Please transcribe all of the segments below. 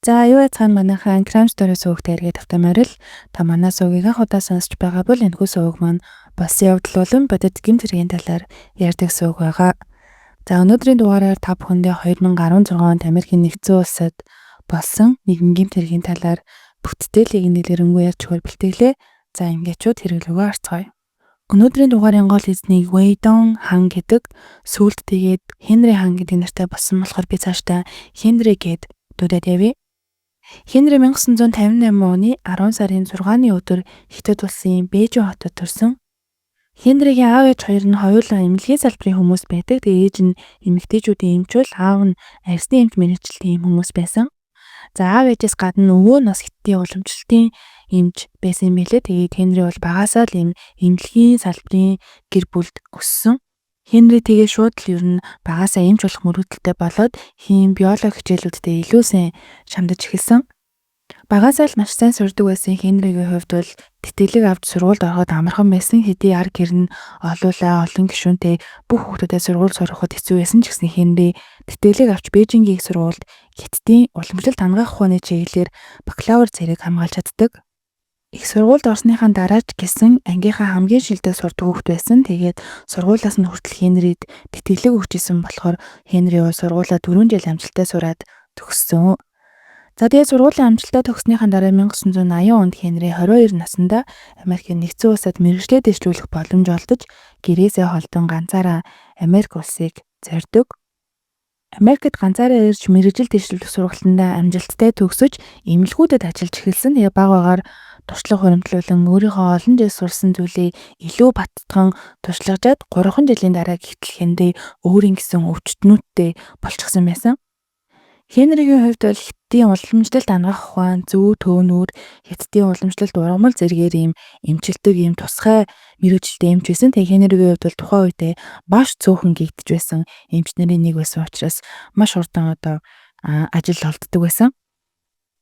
За юу яцхан манайхаа Crime Story суугт эргээд автоморил та манай суугийг анх удаа сонсч байгаа бол энэхүү сууг маань болсон явдал болон бодит гэмт хэргийн талаар ярьдаг сууг байгаа. За өнөөдрийн дугаараар та бүхэндээ 2016 онд Америкийн нэгдсэн улсад болсон нэгэн гэмт хэргийн талаар бүтээлийг нэлээрэнгүй ярьж өгөр бэлтгэлээ. За ингээчүүд хэрэглүүгээ харцгаая. Өнөөдрийн дугаарын гол эзнийг Wayne хан гэдэг сүүлд тэгээд Henry хан гэдэг нэртэй болсон болохоор би цаашдаа Henry гэд дуудаад явъя. Henry 1958 оны 10 сарын 6-ны өдөр Хятад улсын Бээжин хотод төрсөн. Henry-гийн аав ээж хоёр нь хоёулаа эмнэлгийн салбарын хүмүүс байдаг. Тэгээд ээж нь эмэгтэйчүүдийн эмч бол аав нь арьсны эмч мэргэжилтийн хүмүүс байсан. За аав ээжээс гадна өвөө нь бас хятадын уламжлалтын эмч байсан юм билээ. Тэгээд Henry бол багасаа л эмнэлгийн салбарын гэр бүлд өссөн. Henry тэгээ шууд л ер нь багасаа эмч болох мөрөөдөлтэй болоод биологи хичээлүүдтэй илүү сайн шамдаж эхэлсэн. Багасаа л маш сайн сурдаг байсан Henry-гийн хувьд бол тэтгэлэг авч сургуульд ороход амархан байсан. Хэдий арга гэр нь олуулаа олон гишүүнтэй бүх хүүхдүүдэд сургууль сурахад хэцүү байсан ч гэсэн Henry тэтгэлэг авч Бээжингийн сургуульд Хятадын уламжлалт хангах ухааны чиглэлээр бакалавр зэрэг хамгаалж чаддаг. Их сургуульд орсныхаа дараа ч гэсэн ангийнхаа хамгийн шилдэг сурдаг хүүхэд байсан. Тэгээд сургуулиас нь хүртэл Henry-д тэтгэлэг өгчээсэн болохоор Henry бол сургуулаа 4 жил амжилттай сураад төгссөн. За тэгээд сургуулийн амжилттай төгснөхийн дараа 1980 онд Henry 22 наснда Америкийн нэгдсэн улсад мэргэжлээ дэвшлүүлэх боломж олдож гэрээсээ холдон ганцаараа Америк улсыг зорьдог. Америкт ганцаараа ирж мэргэжил дэвшлүүлэх сургалтандаа амжилттай төгсөж эмнэлгүүдэд ажиллаж эхэлсэн. Тэгээ баг багаар туршлага хуримтлуулан өөрийнхөө олон жил сурсан зүйлээ илүү баттган туршлагажаад 3 жилийн дараа гэтэл Henry өөрийн гэсэн өвчтнүүдтэй болчихсон байсан. Henry-гийн хувьд бол Хятадын уламжлалт хангах ухаан, зөв төөнүүр, Хятадын уламжлалт ургамал зэргээр эмчилдэг тусгай мэргэжилтэй эмч байсан. Тэгээ Henry-гийн хувьд бол тухайн үедээ маш цөөхөн гэгдэж байсан эмч нарын нэг байсан учраас маш хурдан ажил олддог байсан.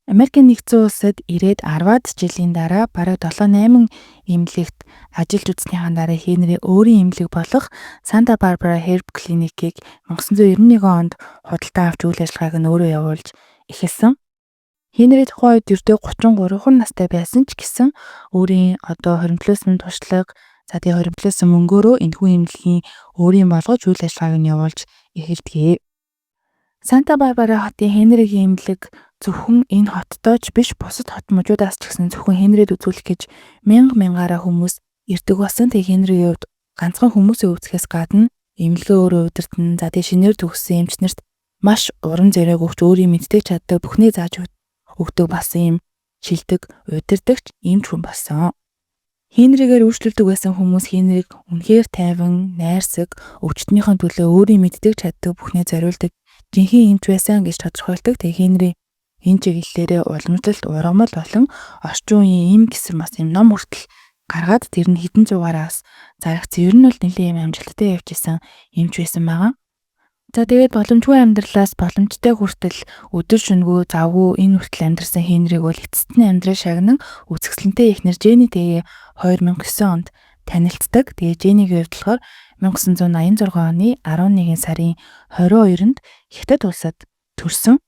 Америкийн нэгдсэн улсад ирээд 10-аад жилийн дараа бараг 7-8 эмнэлэгт ажиллаж үзснийхаа дараа Henry өөрийн эмнэлэг болох Santa Barbara Herb Clinic-ийг 1991 онд худалдаа авч үйл ажиллагааг нь өөрөө явуулж эхэлсэн. Henry тухайн үед ердөө 33 настай байсан ч гэсэн өөрийн хоримтлуулсан туршлага, тэгээ хоримтлуулсан мөнгөөрөө энэхүү эмнэлгийн өөрийн болгож үйл ажиллагааг нь явуулж эхэлдэг. Santa Barbara хотын Henry-гийн эмнэлэг зөвхөн энэ хоттоо ч биш бусад хот мужуудаас ч гэсэн зөвхөн Henry-д үзүүлэх гэж мянгаараа хүмүүс ирдэг болсон. Тэгээ Henry-ийн хувьд ганцхан хүмүүсээ үзэхээс гадна эмнэлгээ өөрөө удирдна. За тэгээ шинээр төгссөн эмч нарт маш урам зориг өгч өөрийн мэддэг чаддаг бүхний зааж өгдөг бас шилдэг удирдагч эмч хүн болсон. Henry-гээр үйлчлүүлдэг байсан хүмүүс Henry-г үнэхээр тайван, найрсаг, өвчтнийхэн төлөө өөрийн мэддэг чаддаг бүхнээ зориулдаг жинхэнэ эмч байсан гэж тодорхойлдог. Тэгээ Henry энэ чиглэлээрээ уламжлалт, ургамал болон орчин үеийн гэсэн бас ном хүртэл гаргаад тэр нь хэдэн зугаараас зарагдсан. Ер нь бол нэлээд амжилттай явж исэн эмч байсан байгаа. За тэгээд боломжгүй амьдралаас боломжтой хүртэл өдөр шөнөгүй завгүй энэ хүртэл амьдарсан Henry-г бол эцэстний амьдрал шагнан үзэсгэлэнтэй эхнэр Jenny-тэйгээ 2009 онд танилцдаг. Тэгээ Jenny-гийн хувьд болохоор 1986 оны 11 сарын 22-нд Хятад улсад төрсөн.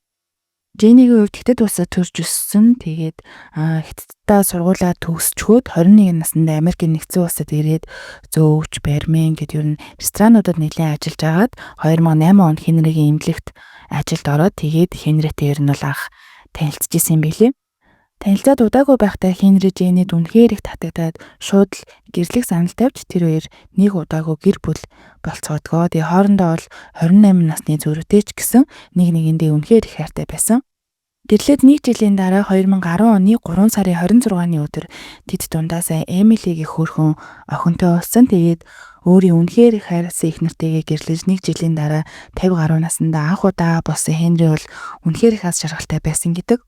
Jenny-гийн хувьд Хятад улсад төрж өссөн. Тэгээд Хятаддаа сургуулаа төгсчхөөд 21 наснда Америкийн нэгдсэн улсад ирээд зөөвч, бармен гэдэг ер нь ресторануудад нэлээд ажиллаж агаад 2008 онд Henry-гийн эмнэлэгт ажилд ороод тэгээд Henry-тэй ер нь бол анх танилцж исэн юм билээ. Танилцаад удаагүй байхдаа Henry Jenny-д үнэхээр их татагдаад шууд л гэрлэх санал тавьж тэр хоёр нэг удаагүй гэр бүл болцоодгоо. Тэгээ хоорондоо бол 28 насны зөрүүтэй ч гэсэн нэг нэгэндээ үнэхээр их хайртай байсан. Гэрлээд 1 жилийн дараа 2010 оны 3 сарын 26-ны өдөр тэд дундаасаа Emily-гийн хөөрхөн охинтой болсон. Тэгээд өөрийн үнэхээр их хайрсан их нартайгээ гэрлэж 1 жилийн дараа 50 гаруй наснда анх удаа болсон Henry бол үнэхээр их аз жаргалтай байсан гэдэг.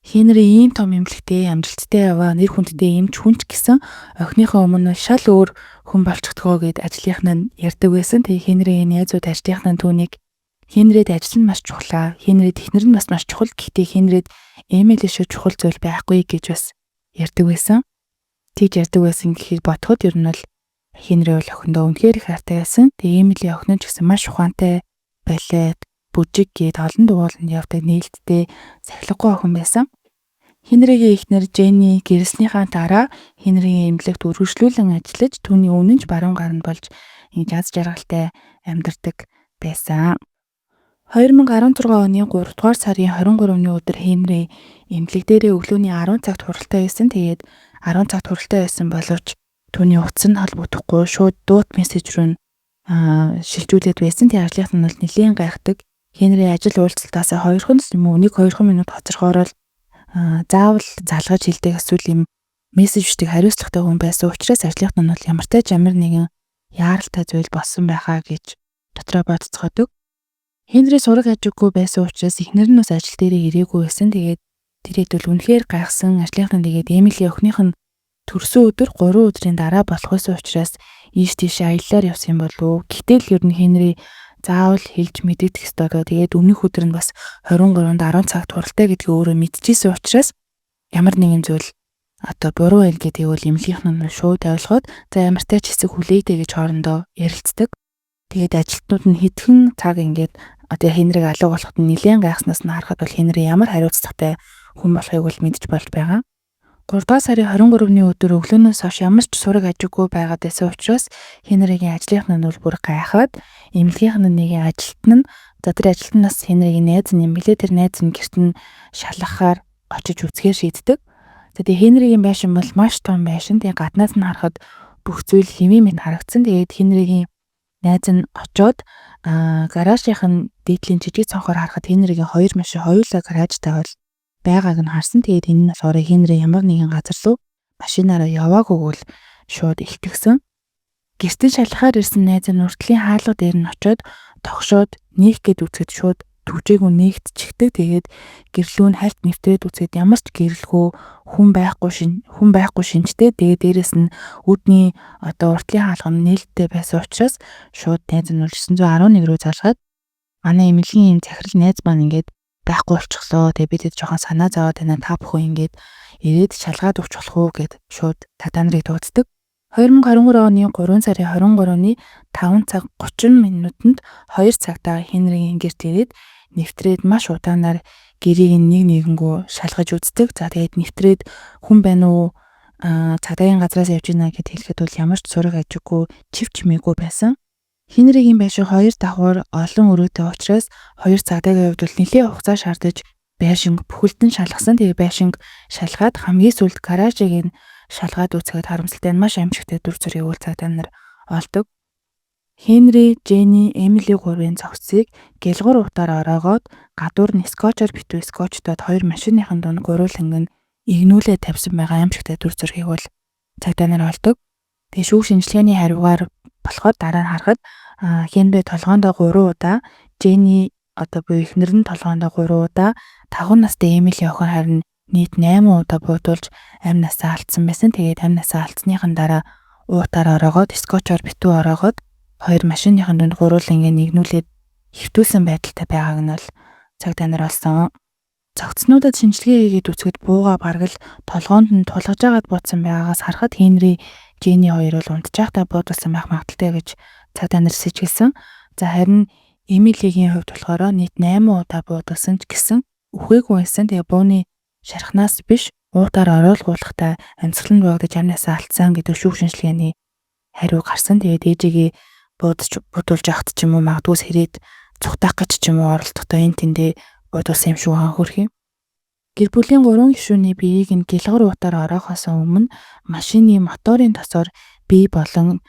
Henry ийм том эмнэлэгтэй амжилттай яваа нэр хүндтэй эмч хүн ч гэсэн охиныхоо өмнө шал өөр хүн болчихдгоо гэд ажлынх нь ярьдаг байсан. Тэгээ Henry-ийн найзууд ажлынх нь түүнийг Henry-д ажил нь маш чухлаа. Henry-д эхнэр нь бас маш чухал. Гэхдээ Henry-д Emily шиг чухал зүйл байхгүй гэж бас ярьдаг байсан. Тэгж ярьдаг байсан гэхэд бодоход ер нь бол Henry бол охиндоо үнэхээр их хайртай байсан. Тэгээ Emily охин нь ч гэсэн маш ухаантай, балет, бүжиг гээд олон дугууланд явдаг нээлттэй сахилгагүй охин байсан. Хенригийн эхнэр Женни гэрэлснийхаа дараа Хенригийн эмнэлэгт үргэлжлүүлэн ажиллаж түүний үнэнч баруун гар нь болж ингэж аз жаргалтай амьдардаг байсан. 2016 оны 3 дугаар сарын 23-ны өдөр Хенри эмнэлэг дээрээ өглөөний 10 цагт хуралтай байсан. Тэгээд 10 цагт хуралтай байсан боловч түүний утас нь холбогдохгүй шууд дуут мессеж рүү шилжүүлээд байсан. Тэгээд ажлынх нь бол нэлийн гайхдаг. Хенри ажил уулзалтаасаа 2 минут хоцорхоор л заавал залгаж хэлдэг эсвэл юм мессежтэй хариуцлагатай хүн байсан учраас ажлынх нь бол ямартай ч ямар нэгэн яаралтай зүйл болсон байхаа гэж дотроо бодцоходог. Хенри сураг ажиггүй байсан учраас эхнэр нь бас ажил дээрээ ирээгүй байсан. Тэгээд тэр хэд бол үнэхээр гайхсан. Ажлынх нь тэгээд Эмилийн охиных нь төрсөн өдөр 3 өдрийн дараа болох байсан учраас ийш тийш аяллаар явсан болов. Гэтэл ер нь Хенри заавал хэлж мэдэгдэх ёстой. Тэгээд өмнөх өдөр нь бас 23-нд 10 цагт хуралтай гэдгийг өөрөө мэдчихсэн учраас ямар нэгэн зүйл буруу байл гэдгийг бол эмнэлгийнх нь шууд ойлгоод за ямартай ч хэсэг хүлээдэй гэж хоорондоо ярилцдаг. Тэгээд ажилтнууд нь хэдхэн цаг ингээд Хенриг алга болоход нэлээд гайхснаас нь харахад бол Хенри ямар хариуцлагатай хүн болохыг бол мэдж болж байгаа. 3 дугаар сарын 23-ны өдөр өглөөнөөс хойш ямар ч сураг ажиггүй байгаад байсан учраас Хенригийн ажлынх нь бол бүр гайхаад эмнэлгийнх нь нэг ажилтан нь тэр ажилтнаас Хенригийн найз нь юм билээ. Тэр найз нь гэрт нь шалгахаар очиж үзэхээр шийддэг. Тэгээд Хенригийн байшин бол маш том байшин. Тэгээд гаднаас нь харахад бүх зүйл хэвийн мэт харагдсан. Тэгээд Хенригийн найз нь очоод гаражийнх нь дээдлийн жижиг цонхоор харахад Хенригийн 2 машин хоёулаа гаражтай бол байгааг нь харсан. Тэгээд энэ нь болохоор Хенри ямар нэгэн газар руу машинаараа яваагүй бол шууд илтгэсэн. Гэртэн шалхахаар ирсэн найз нь уртлын хаалга дээр нь очоод тогшоод нээх гээд үцгэд шууд түжээгүй нээгдчихдэг. Тэгээд гэрлүү нь хальт нэвтрээд үцгэд ямар ч гэрэлгүй хүн байхгүй шинжтэй. Тэгээд дээрэс нь үүдний уртлын хаалга нь нээлттэй байсан учраас шууд найз нь 911 рүү залгаад манай эмнэлгийн захирал найз маань ингээд байхгүй болчихлоо. Тэгээ бид жоохон санаа зовоод байна. Та бүхэн ингээд ирээд шалгаад өгч болох уу гэд шууд цагдаа нарыг дууддаг. 2023 оны 3 сарын 23-ны 5 цаг 30 минутанд 2 цагтаа Хенригийн гэрт ирээд нэвтрээд маш удаанаар гэрийг нэгэнгүү шалгаж үздэг. За тэгээд нэвтрээд хүн байна уу? Цагдаагийн газраас явж байна гэд хэлэхэд бол ямар ч сураг ажиггүй чив чимээгүй байсан. Хенригийн байшин 2 давхар олон өрөөтэй учраас 2 цагдаагийн хувьд бол нэлээд хугацаа шаардаж байшинг бүхэлдэн шалгасан. Тэгээ байшинг шалгаад хамгийн сүүлд гаражийг нь шалгаад үзэхэд харамсалтай нь маш аимшигтай дүр зургийг үйл цагдаа нар олдог. Хенри, Женни, Эмили гурвын цогцыг гэлгуур утаар ороогоод гадуур нь скотчоор битүү скотчтод 2 машиныхан дунд гурууланг нь игнүүлээд тавьсан байгаа аимшигтай дүр зургийг бол цагдаа нар олдог. Тэгээ шүүх шинжилгээний хариугаар болохоор дараа нь харахад Хенри толгоондоо 3 удаа, Женни буюу эхнэр нь толгоондоо 3 удаа, 5 настай Эмили охин харин нийт 8 удаа буудуулж амь насаа алдсан байсан. Тэгээд амь насаа алдсныхан дараа уутаар ороогоод скотчоор битүү ороогоод 2 машиныхан дунд гурууланг нэгнүүлээд хөвтүүлсэн байдалтай байгааг нь бол цагдаа нар олсон. Цогцнуудад шинжилгээ хийгээд үзэхэд бууга бараг л толгоонд нь тулгаж агаад буутсан байгаагаас харахад Хенри, Женни хоёр бол унтжаахтай буудалсан байх магадaltaй гэж цагдаа нар сэжгэлсэн. За харин Эмилигийн хувьд болохоор нийт 8 удаа буудалсан ч гэсэн үхээгүй байсан. Тэгээ бууны шархнаас биш уутаар ороолгуулахтай амьсгаланд буудаж амнасаа алдсан гэдэг шүүх шинжилгээний хариу гарсан. Тэгээд ээжигээ буудуулж авахт ч юм уу магадгүй сэрээд цухтаах гэж ч юм уу оролдохдоо энэ тэндээ буудуулсан юм шүү хөрх юм. Гэр бүлийн 3 гишүүний биеийг нь гэлгуур уутаар ороохоос өмнө машины моторын тосоор бие болон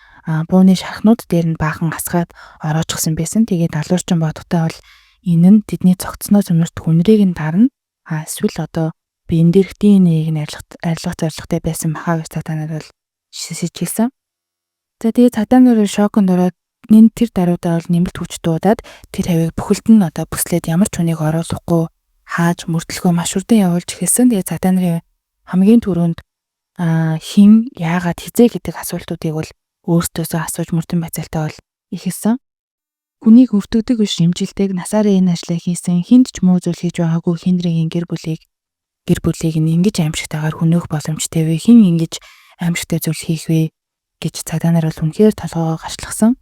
бууны шархнууд дээр нь баахан асгаад ороожгсан байсан. Тэгээд алуурчин бодготой бол энэ нь тэдний цогцноо зэмэрт хүнрийг нь дарна. Эсвэл биен дээрх ДНХ-ийг нь арилгах зорилготой байсан бахаа гэж цагдаа нар бол сэжгэлсэн. За тэгээд цагдаа нар шоконд ороод тэр даруйдаа бол нэмэлт хүч дуудаад тэр хавийг бүхэлд нь бүслээд ямар ч хүнийг оруулахгүй хааж мөрдлөхөө маш урдан явуулж эхэлсэн. Тэгээд цагдаа нарын хамгийн түрүүнд хин яагаад хизээ гэдэг асуултуудыг бол өөртөөсөө асууж мөрдөн байцаалтай бол ихэлсэн. Хүнийг өвтгдөг биш шимжилдэг насаараа энэ ажлаа хийсэн хинд ч муу зүйл хийж байгаагүй Хенригийн гэр бүлийг нь ингэж аимшигтайгаар хөнөөх боломжтой вэ? Хин ингэж аимшигтай зүйл хийх вэ гэж цагдаа нар бол үнэхээр толгойгоо гашлахсан.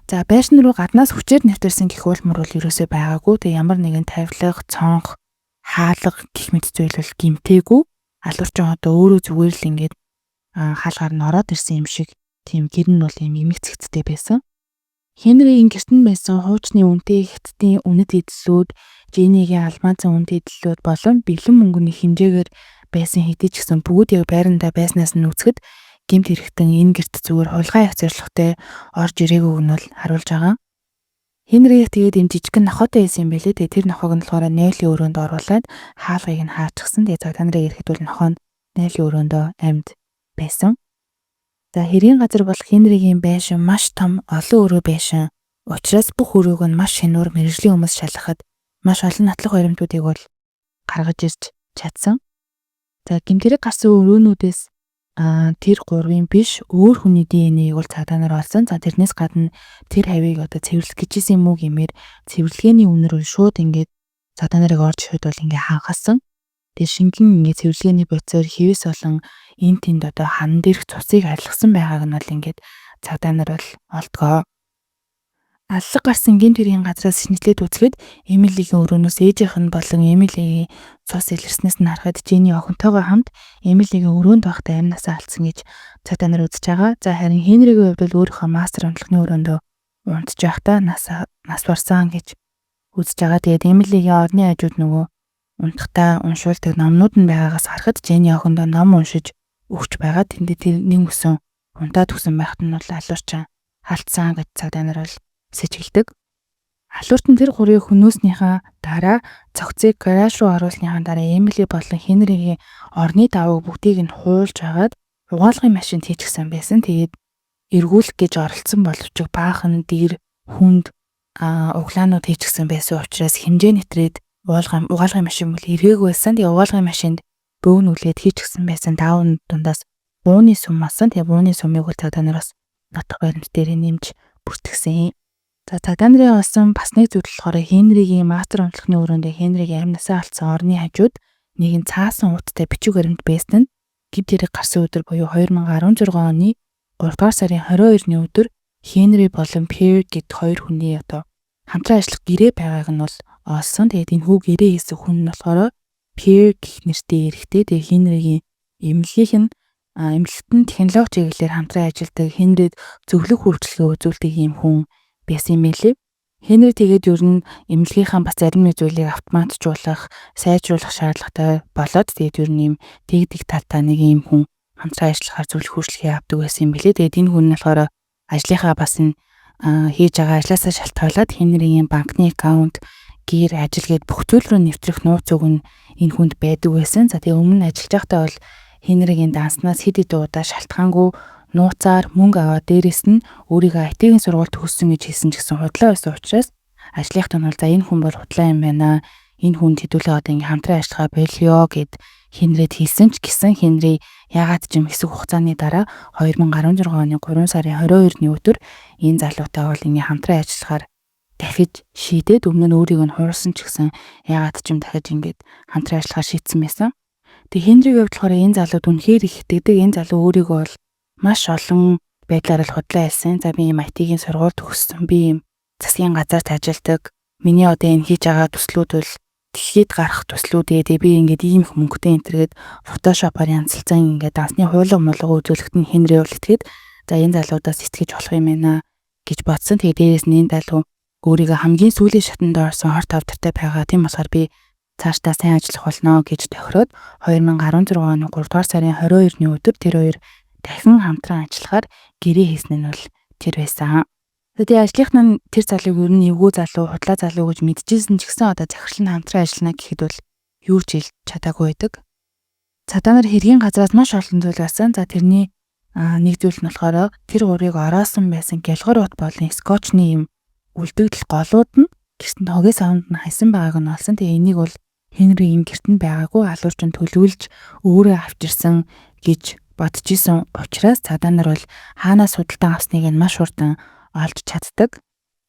За байшин руу гаднаас хүчээр нэвтэрсэн гэх уулмөр бол ерөөсөө байгаагүй. Тэгээ ямар нэгэн тавилга, цонх, хаалга гэх мэт зүйл бол гимтээгүй. Алуурчин одоо өөрөө зүгээр л ингээд хаалгаар нь ороод ирсэн юм шиг тийм гэр нь бол юм эмэг цэгцтэй байсан. Хенригийн гэртэн байсан хуучны үнэтэй хятадын үнэт эдлүүд, Женигийн алмазын үнэт эдлүүд болон бэлэн мөнгөний хэмжээгээр байсан хэдий ч гэсэн бүгд яг байрандаа байснаас нь үзэхэд гэмт хэрэгтэн энэ гэрт зүгээр хулгай явц зорилготой орж ирээгүйг нь бол харуулж байгаа. Хенрих тэгээд энэ жижигхэн нохотой байсан юм байлээ. Тэгээд тэр нохог нь болохоор Неллийн өрөөнд оруулаад хаалгыг нь хаачихсан. Тэгээд цаг та нарыг ирэхэд бол нохоо нь Неллийн өрөөндөө амьд байсан. За хэргийн газар бол Хенригийн байшин маш том олон өрөө байшин. Учираас бүх өрөөг нь маш хянуур мэрэгжлийн хүмүүс шалгахад маш олон нотлох баримтуудыг бол гаргаж ирж чадсан. За гэмтэрэг гарсан өрөөнүүдээс тэр гурвын биш өөр хүний ДНХ-ийг бол цаадаанаар олсон. За тэрнээс гадна тэр хавийг одоо цэвэрлэх гэжсэн юм уу гэмээр цэвэрлэгээний үнэр бол шууд ингээд цаадаанарыг орж ихэд бол ингээд хангасан. Тэр шингэн ингээд цэвэрлэгээний бодисоор хэвээс болон энэ тэнд одоо хан дээрх цусыг арилгасан байгааг нь бол ингээд цаадаанаар бол олдгоо. Аллаг гарсан гэмт хэргийн газраас шинжилээд үзэхэд Эмилигийн өрөөнөөс ээжийнх нь болон Эмилигийн цус илэрснээс нь харахад Жени охинтойгоо хамт Эмилигийн өрөөнд байхдаа амнасаа алдсан гэж цаадаанаар үзэж байгаа. За харин Хенригийн хувьд бол өөрийнхөө мастер унтлагын өрөөндөө унтж байхдаа нас барсан гэж үзэж байгаа. Тэгээд Эмилигийн орны хажууд нөгөө унтахтаа уншуулдаг номнууд нь байгаагаас харахад Жени охиндоо ном уншиж өгч байгаа. Тэндээ тэр нэг мөсөн унтаад өгсөн байхад нь бол алуурчин халтсан гэж цаадаанаар бол сэжгэлдэг. Алуурчин тэр гурыг хөнөөснийхаа дараа цогцыг гараж руу оруулсныхаа дараа Эмили болон Хенригийн орны давыг бүгдийг нь хуулж агаад угаалгын машинд хийчихсэн байсан. Тэгээд эргүүлэх гэж оролцсон боловч баахан дэр хүнд углаанууд хийчихсэн байсан учраас хэмжээ нэтрээд угаалгын машин бол эргээгүй байсан. Тэгээд угаалгын машинд бөөн үлээд хийчихсэн байсан. Даавн дундаас бууны сүм масан. Тэгээд бууны сүмийг бол цааданараас нотх баримт дээр нэмж бүртгэсэн. За цагдаа нарын олсон бас нэг зүйл болохоор Хенригийн мастер унтлагын өрөөндөө Хенригийн амнасаа алдсан орны хажууд нэгэн цаасан уттай бичиг баримт байсан нь гэмт хэрэг гарсан өдөр буюу 2016 оны 3 дугаар сарын 22-ны өдөр Хенри болон Пьер гэд хоёр хүний одоо хамтран ажиллах гэрээ байгааг нь бол олсон. Тэгээд энэ хүү гэрээ хийсэн хүн нь болохоор Пьер гэх нэртэй эрэгтэй. Тэгээд Хенригийн эмнэлгийнх нь эмнэлэгтэн технологи чиглэлээр хамтран ажилладаг, Хенрид зөвлөх үйлчлэгээ үзүүлдэг юм хүн байсан юм билээ. Хенри тэгээд ер нь эмнэлгийнхаа бас зарим нэг зүйлийг автоматжуулах, сайжруулах шаардлагатай болоод тэгээд ер нь юм тэгдэг талтай нэг юм хүн хамтран ажиллахаар зөвлөх үйлчлэгээ авдаг байсан юм билээ. Тэгээд энэ хүн нь болохоор ажлынхаа бас энэ хийж байгаа ажлаасаа шалтгаалаад Хенригийн банкны аккаунт, гэр, ажил гээд бүх зүйл рүү нэвтрэх нууц уг нь энэ хүнд байдаг байсан. За тэгээд өмнө нь ажиллаж байхдаа бол Хенригийн данснаас хэд хэд удаа шалтгаангүй нууцаар мөнгө аваад дээрэс нь өөрийгөө IT-ийн сургуульд төгссөн гэж хэлсэн ч гэсэн худлаа байсан учраас ажлынхтаа нь бол за энэ хүн бол худлаа юм байна. Энэ хүнд хэдүүлээ одоо ингээм хамтран ажиллахаа болио гэд Хенрид хэлсэн ч гэсэн Хенри ягаад ч юм хэсэг хугацааны дараа 2016 оны 3 сарын 22-ны өдөр энэ залуутай бол ингээм хамтран ажиллахаар дахиж шийдээд өмнө нь өөрийг нь хуурсан ч гэсэн ягаад ч юм дахиж ингээд хамтран ажиллахаар шийдсэн байсан. Тэг Хенригийн хувьд болохоор энэ залууд үнэхээр их итгэдэг. Энэ залуу өөрийгөө бол маш олон байдлаар л худлаа хэлсэн. За би ийм IT-ийн сургууль төгссөн. Би ийм засгийн газарт ажилладаг. Миний одоо энэ хийж байгаа төслүүд бол дэлхийд гарах төслүүд. Тэгээд би ингээд ийм их мөнгөтэй энтергээд фотошопоор янзалцсан ингээд дансны хуулга муулга үзүүлэхэд нь Хенри бол итгээд за энэ залуудаас итгэж болох юм байна гэж бодсон. Тэгээд дээрээс нь энэ залуу өөрийгөө хамгийн сүүлийн шатанд орсон хорт тавтартай байгаа. Тийм болохоор би цаашдаа сайн ажиллах болно гэж тохироод 2016 оны 3 дугаар сарын 22-ны өдөр тэр хоёр дахин хамтран ажиллахаар гэрээ хийсэн нь бол тэр байсан. Тэгээд ажлынх нь тэр залууг ер нь эвгүй залуу, худлаа залуу гэж мэдчихсэн ч гэсэн одоо захирал нь хамтран ажиллана гэхэд бол юу ч хэлж чадаагүй байдаг. Цагдаа нар хэргийн газраас маш олон зүйл байсан. За тэрний нэг зүйл нь болохоор тэр гурыг ороосон байсан гялгар ут болон скотчны юм үлдэгдэл голууд нь гэртэн тогийн савнд нь хайсан байгааг нь олсон. Тэгээ энийг бол Хенригийн гэртэн байгаагүй алуурчин төлөвлөж өөрөө авчирсан гэж бодож исэн учраас цагдаа нар бол хаанаас судалдан авсныг нь маш хурдан олж чаддаг.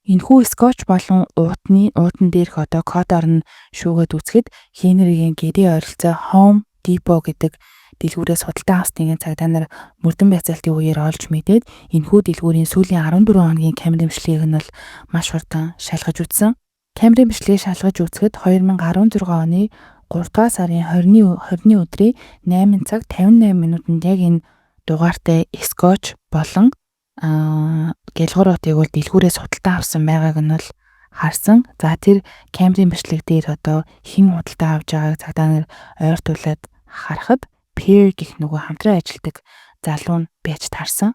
Энэхүү скотч болон уутан дээрх одоо кодоор нь шүүгээд үзэхэд Хенригийн гэрээ ойролцоо Home Depot гэдэг дэлгүүрээс худалдаа авсныг цагдаа нар мөрдөн байцаалтын үеэр олж мэдээд энэхүү дэлгүүрийн сүүлийн 14 хоногийн камерын бичлэгийг нь бол маш хурдан шалгаж үзсэн. Камерын бичлэгийг шалгаж үзэхэд 2016 оны 3 дугаар сарын 20-ны өдрийн 8 цаг 58 минутанд яг энэ дугаартай скотч болон гэлгууруудыг бол дэлгүүрээс худалдаа авсан байгааг нь бол харсан. За тэр камерын бичлэг дээр одоо хэн худалдаа авж байгааг цагдаа нар ойртуулад харахад Pierre гэх нөгөө хамтран ажилладаг залуу нь байж таарсан.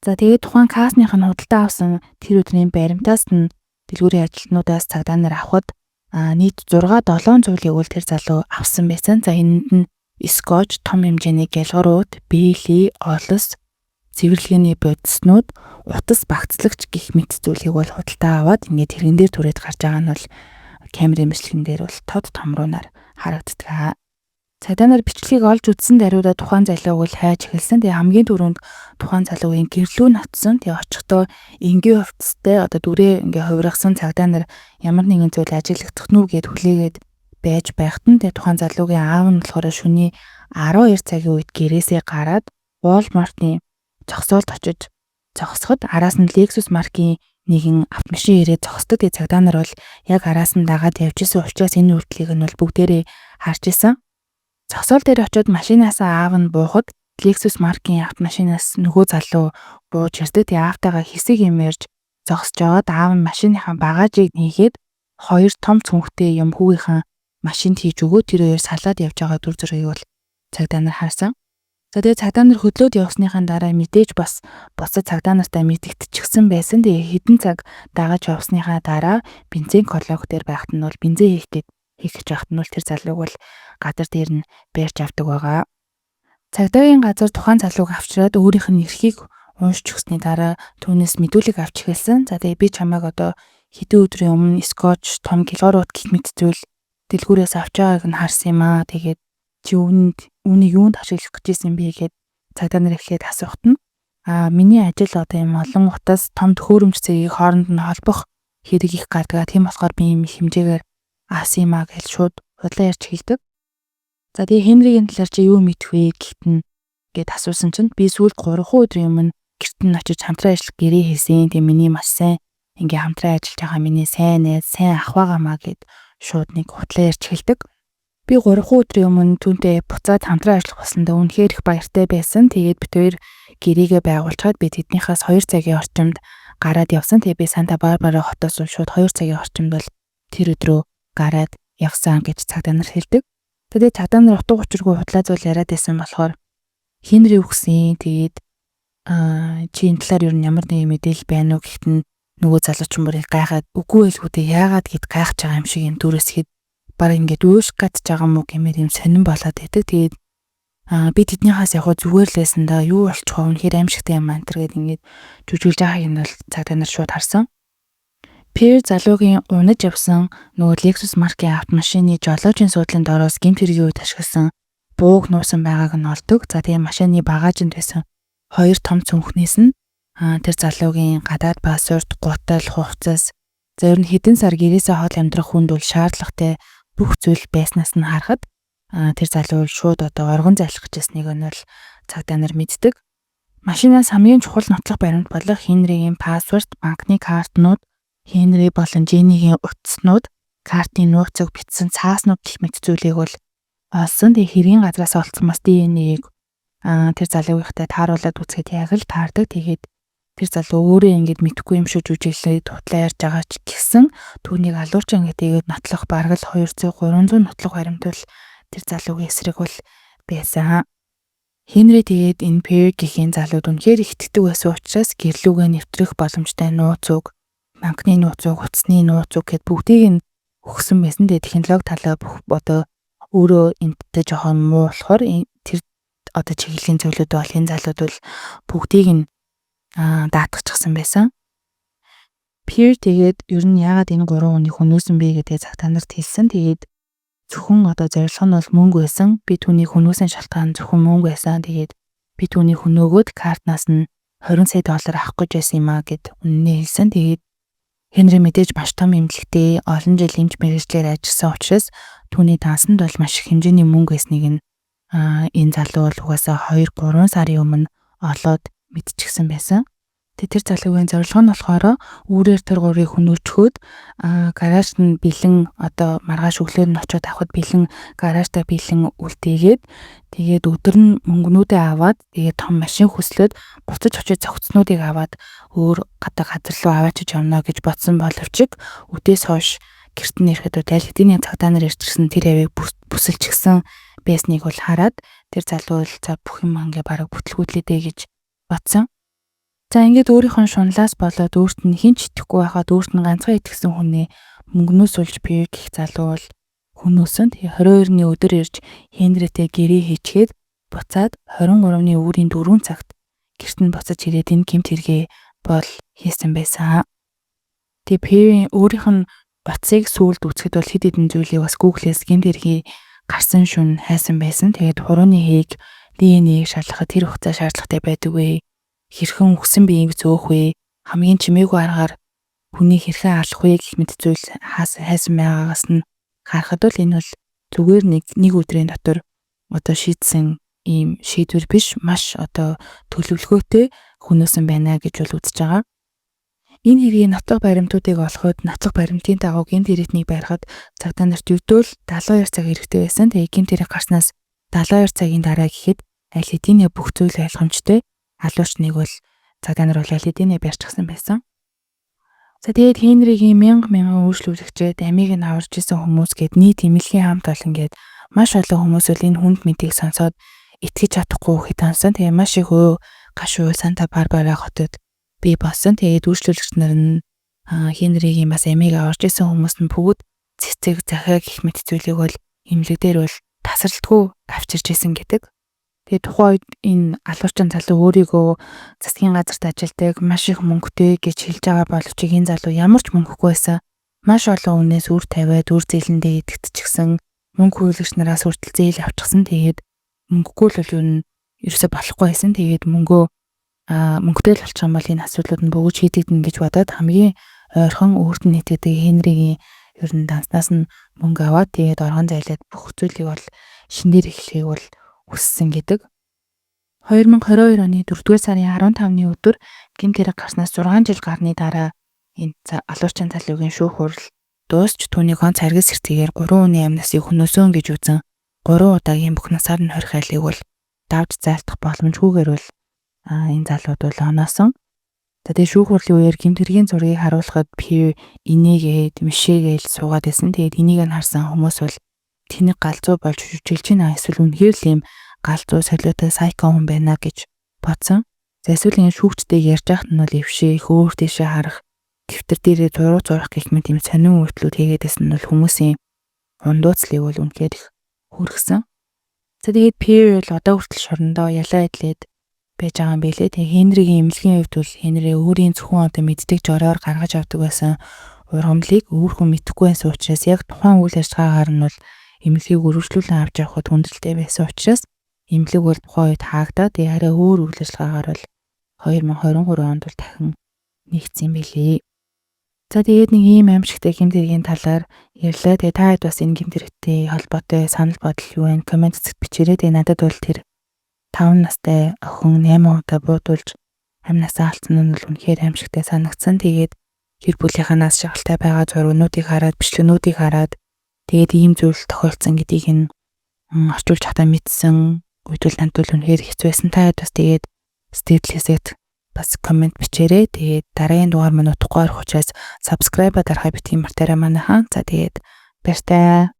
За тэгээд тухайн касных нь худалдаа авсан тэр өдрийн баримтаас нь дэлгүүрийн ажилтнуудаас цагдаа нар авахд нийт 6-7 зүйлийг бол тэр залуу авсан байсан. За энэнд нь скотч, том хэмжээний гэлгуурууд, биелийн олос, цэвэрлэгээний бодиснууд, утас багцлагч гэх мэт зүйлийг бол худалдаа аваад ингээд тэрэн дээр түрээд гарч байгаа нь бол камерын бичлэгэн дээр бол тод томруунаар харагддаг. Цагдаа нар бичлэгийг олж үзсэн даруйда тухайн залууг бол хайж эхэлсэн. Тэгээ хамгийн түрүүнд тухайн залуугийн гэрлүү натсан. Тэгээ очихдоо энгийн хувцастай одоо дүрээ ингээ хувиргасан цагдаа нар ямар нэгэн зүйл ажиглагдах нү гэд хүлээгээд байж байхад нь тэгээ тухайн залуугийн аав нь болохоор шөнийн 12 цагийн үед гэрээсээ гараад Walmart-ийн зогсоолд очиж зогсоход араас нь Lexus маркийн нэгэн автомашин ирээд зогсдог. Тэгээ цагдаа нар бол яг араас нь дагаад явжсэн учраас энэ үйлдэлийг нь бол бүгдээрээ харж исэн. Зогсоол дээр очиод машинаасаа аав нь буухад Lexus маркийн автомашинаас нөгөө залуу бууж ирдэг. Тэгээ аавтайгаа хэсэг юм ярьж зогсож яваад аав нь машиныхаа багажийг нээгээд хоёр том цүнхтэй юм хүүгийнхаа машинд хийж өгөө тэр хоёр салаад явж байгаа дүр зургийг бол цагдаа нар харсан. За тэгээ цагдаа нар хөдлөөд явсныхаа дараа мэдээж бас бусад цагдаа нартай мэдэгдчихсэн байсан. Тэгээ хэдэн цаг дагаж явсныхаа дараа бензин колонк дээр байхад нь бол бензин хийх гэж байхад нь бол тэр залууг бол газар дээр нь барьж авдаг байгаа. Цагдаагийн газар тухайн залууг авчираад өөрийнх нь эрхийг уншиж өгсөний дараа түүнээс мэдүүлэг авч эхэлсэн. За тэгээ би чамайг одоо хэдэн өдрийн өмнө скотч, том гэлгуурууд гэх мэт зүйл дэлгүүрээс авч байгааг нь харсан юм аа. Тэгээд чи үүнийг юунд ашиглах гэж ирсэн бэ гэхэд цагдаа нар эхлээд асуухт нь миний ажил одоо юм олон утас том төхөөрөмж зэргийг хооронд нь холбох хэрэг их гардаг. Тийм болохоор би юм хэмжээгээр авсан юм аа гэж шууд худлаа ярьж хэлдэг. За тэгээ Хенригийн талаар чи юу мэдэх вэ гэхэд нь гээд асуусан чинь би сүүлд 3 өдрийн өмнө гэрт нь очиж хамтран ажиллах гэрээ хийсэн. Тэгээ миний маш сайн ингээ хамтран ажиллаж байгаа миний сайн найз, сайн ах байгаамаа гэд шууд нэг худлаа ярьж хэлдэг. Би 3 өдрийн өмнө түүнтэй буцаад хамтран ажиллах болсондоо үнэхээр их баяртай байсан. Тэгээд бид хоёр гэрээгээ байгуулчаад би тэднийхээс 2 цагийн орчимд гараад явсан. Тэгээ би Санта Барбара хотоос шууд 2 цагийн орчимд бол тэр өдрөө гараад явсан гэж цагдаа нар хэлдэг. Тэгээд цагдаа нар утга учиргүй худлаа зүйл яриад байсан болохоор Хенри үгсэн. Тэгээд чи энэ талаар юу ямар нэг мэдээлэл байна уу гэхэд нь нөгөө залуучин бүрийг гайхаад үгүй байлгүй дээ яагаад гэд гайхаж байгаа юм шиг юм дүүрээс хэд баг ингээд өөш гатж байгаа мó гэмээр юм сонирн болоод байдаг. Тэгээд би тэднийхээс яг зүгээр л байсан да юу болчих вэ үнэхээр аимшигтай юм аа гэдэг ингээд жүжиглж байгааг нь бол цагдаа нар шууд харсан. Pierre залуугийн унаж явсан нөгөө Lexus маркийн автомашины жолоочийн суудлын дороос гэмт хэргийн үед ашигласан бууг нуусан байгааг нь олдог. За тэгээ машины багажинд байсан 2 том цүнхнээс нь тэр залуугийн гадаад паспорт, гутал, хувцас за ер нь хэдэн сар гэрээсээ хол амьдрах хүнд бол шаардлагатай бүх зүйл байснаас нь харахад тэр залуу шууд одоо оргон залхах гэжсэнийг нь бол цагдаа нар мэддэг. Машинаас хамгийн чухал нотлох баримт болох Хенригийн паспорт, банкны картнууд, Хенри болон Женнигийн утаснууд, картын нууцыг бичсэн цааснууд гэх мэт зүйлийг бол олсон. Тэгээ хэргийн газраас олцсон бас DNA-г тэр залуугийнхтай тааруулаад үзэхэд яг л таардаг. Тэгээд тэр залуу өөрөө ингэж мэдхгүй юм шиг жүжиглээд хутлаа ярьж байгаа ч гэсэн түүнийг алуурч ингэж нотлох бараг л 200-300 нотлох баримт бол тэр залуугийн эсрэг бол байсан. Хенри тэгээд энэ Pierre гэхийн залууд үнэхээр итгэдэг байсан учраас гэрлүүгээ нэвтрэх боломжтой нууцуг, банкны нууцуг, утасны нууцуг гэд бүгдийг нь өгсөн байсан. Тэгээд технологи талаа бүх одоо өөрөө энэтэй жоохон муу болохоор тэр одоо чиглэлийн зүйлүүд бол энэ залууд бол бүгдийг нь даатгачихсан байсан. Pierre тэгээд ер нь яагаад энэ 3 хүнийг хөнөөсөн бэ гэдэг цагдаа нарт хэлсэн. Тэгээд зөвхөн одоо зорилго нь бол мөнгө байсан. Би түүнийг хөнөөсөн шалтгаан зөвхөн мөнгө байсан. Тэгээд би түүнийг хөнөөгөөд картнаас нь 20 сая доллар авах гэж байсан юм аа гэд үнэнээ хэлсэн. Тэгээд Хенри мэдээж маш том эмнэлэгтэй олон жил эмч мэргэжлэр ажилласан учраас түүний таансанд бол маш их хэмжээний мөнгө байсныг нь энэ залуу бол угаасаа 2-3 сарын өмнө олоод мэдчихсэн байсан. Тэр залуугийн зорилго нь болохоор үүрээр тэр гурыг хөнөөчхөөд гаражт нь бэлэн одоо маргааш өглөө нь очиод авахд бэлэн гаражтаа бэлэн үлдээгээд тэгээд өдөр нь мөнгнүүдээ аваад тэгээд том машин хөслөөд буцаж очиж цогцнуудыг аваад өөр гадаа газар руу аваачиж явна гэж бодсон боловч өдөөс хойш гэрт нь ирэхэд дэлгэдийн цагдаа нар ирчихсэн тэр явыг бүсэлчихсэн байсныг бол хараад тэр залуу бол за бүх юм ингээ бараг бүтлгүүдлээдээ гэж бодсон. За ингээд өөрийнхөө шунлаас болоод өөрт нь хинч итгэхгүй байхад өөрт нь ганцхан итгэсэн хүнээ мөнгнөөс улж бие гэх залуу бол хүнөөсөн. Тэгээ 22-ны өдөр ирж Хенритэй гэрээ хийчгээд буцаад 23-ны өвөрийн 4 цагт гэрт нь буцаж ирээд энэ гэмт хэрэгээ бол хийсэн байсан. Тэгээ Перри өөрийнх нь бацыг сүулд үзэхэд бол хэд хэдэн зүйлийг бас Google-ээс гэмт хэргийг гарсан шүн хайсан байсан. Тэгээд хурууны хийг ДНХ-ийг шалгахад тэр хугацаа шаардлагатай байдаг вэ? Хэрхэн өгсөн биеийг зөөх вэ? Хамгийн чимээгүй аргаар хүний хэрхэн алах вэ гэх мэт зүйл хайсан байгаагаас нь харахад бол энэ бол зүгээр нэг өдрийн дотор одоо шийдсэн ийм шийдвэр биш, маш одоо төлөвлөгөөтэй хүнөөсөн байна гэж бол үзэж байгаа. Энэ хэргийн нотлох баримтуудыг олоход нотлох баримтын дагуу гэмт хэрэгтнийг барихад цагдаа нарт юудвал 72 цаг хэрэгтэй байсан. Тэгээ гэмт хэрэг гарснаас 72 цагийн дараа гэхэд аль хэдийн бүх зүйл ойлгомжтой. Алуучныг бол цагдаа нар бол аль хэдийн барьчихсан байсан. За тэгээд Хенригийн мянган үйлчлүүлэгчид амийг нь аварж исэн хүмүүс гээд нийт эмнэлгийн хамт олон гээд маш олон хүмүүс бол энэ хүнд мэдийг сонсоод итгэж чадахгүй хэд ансан. Тэгээ маш их гашуу Санта Барбара хотод бий болсон. Тэгээд үйлчлүүлэгч нар нь Хенригийн бас амийг аварж исэн хүмүүс нь бүгд цэцэг захиа гэх мэт зүйлийг бол эмнэлэг дээр бол тасралтгүй авчирч исэн гэдэг. Тэгээд тухайн үед энэ алуурчин залуу өөрийгөө засгийн газарт ажилладаг маш их мөнгөтэй гэж хэлж байгаа боловч энэ залуу ямар ч мөнгөгүй байсан. Маш олон хүнээс үр тавиад үр зээлэндээ итгэцчихсэн. Мөнгө хүлэгч нараас хүртэл зээл авчихсан. Тэгээд мөнгөгүй л юу нь ерөөсө болохгүй байсан. Тэгээд мөнгөтэй л болчих юм бол энэ асуудлууд нь бүгд шийдэгдэнэ гэж бодоод хамгийн ойрхон өөрт нь итгэдэг Хенригийн ер нь данснаас нь мөнгө аваад тэгээд оргон зайлаад бүх зүйлийг бол шинээр эхлэхийг бол хүссэн гэдэг. 2022 оны 4-р сарын 15-ны өдөр гэмт хэрэг гарснаас 6 жил гарны дараа энэ алуурчин залуугийн шүүх хурал дуусч түүнийг онц харгас сэрцгээр 3 хүний амнасыг хөнөөсөн гэж үзэн 3 удаагийн бүх насаар нь хорих айлыг бол давж зайлтах боломжгүйгээр бол энэ залууд бол оноосон. За тэгээ шүүх хурлын үеэр гэмт хэргийн зургийг харуулхад Перри инээгээд мишээгээл суугаад байсан. Тэгээд энийг нь харсан хүмүүс бол тэнийг галзуу болж жүжиглэж байна. Эсвэл үнэхээр л юм галзуу солиотой сайко хүн байна гэж бодсон. За эсвэл энэ шүүгчтэй ярьж байхад нь бол өвшөөх, өөр тийшээ харах, дэвтэр дээрээ зурах гэх мэт юм сонин үйлдэлүүд хийгээдсэн нь бол хүмүүсийн ундууцлыг бол үнэхээр их хүргэсэн. За тэгээд Перри бол одоо хүртэл шорондоо ялаа идлээд байж байгаа юм билээ. Тэгээ Хенригийн эмнэлгийн хувьд бол Хенри өөрийн зөвхөн одоо мэддэг жороор гаргаж авдаг байсан ургамлыг өөр хүн мэдэхгүй байсан учраас яг тухайн үйл ажиллагаагаар нь бол эмнэлгийг өргөжлүүлэн авч явахд хүндрэлтэй байсан учраас эмнэлэг бол тухайн үед хаагдаад арай өөр үйл ажиллагаагаар бол 2023 онд бол дахин нэгдсэн юм билээ. За тэгээд нэг ийм аимшигтай гэмт хэргийн талаар ярьлаа. Тэгээ та хэд бас энэ гэмт хэрэгтэй холбоотой санал бодол юу вэ? Комент хэсэгт бичээрэй. Тэгээ надад бол тэр 5 настай охин 8 удаа буудулж амнасаа алдсан нь бол үнэхээр аимшигтай санагдсан. Тэгээд гэр бүлийнханаас шагалтай байгаа зургуудыг хараад, бичлэгнүүдийг хараад тэгээд ийм зүйл тохиолдсон гэдгийг нь орчуулж хатаа мэдсэн. Үйл нантул үнэхээр хэцүү байсан. Та бас тэгээд сэтгэл хэсэгт бас комент бичээрэй. Тэгээд дараагийн дугаар маань утгагүй учраас subscribe дарахаа битгий мартаарай манайхаа. За тэгээд баяртай.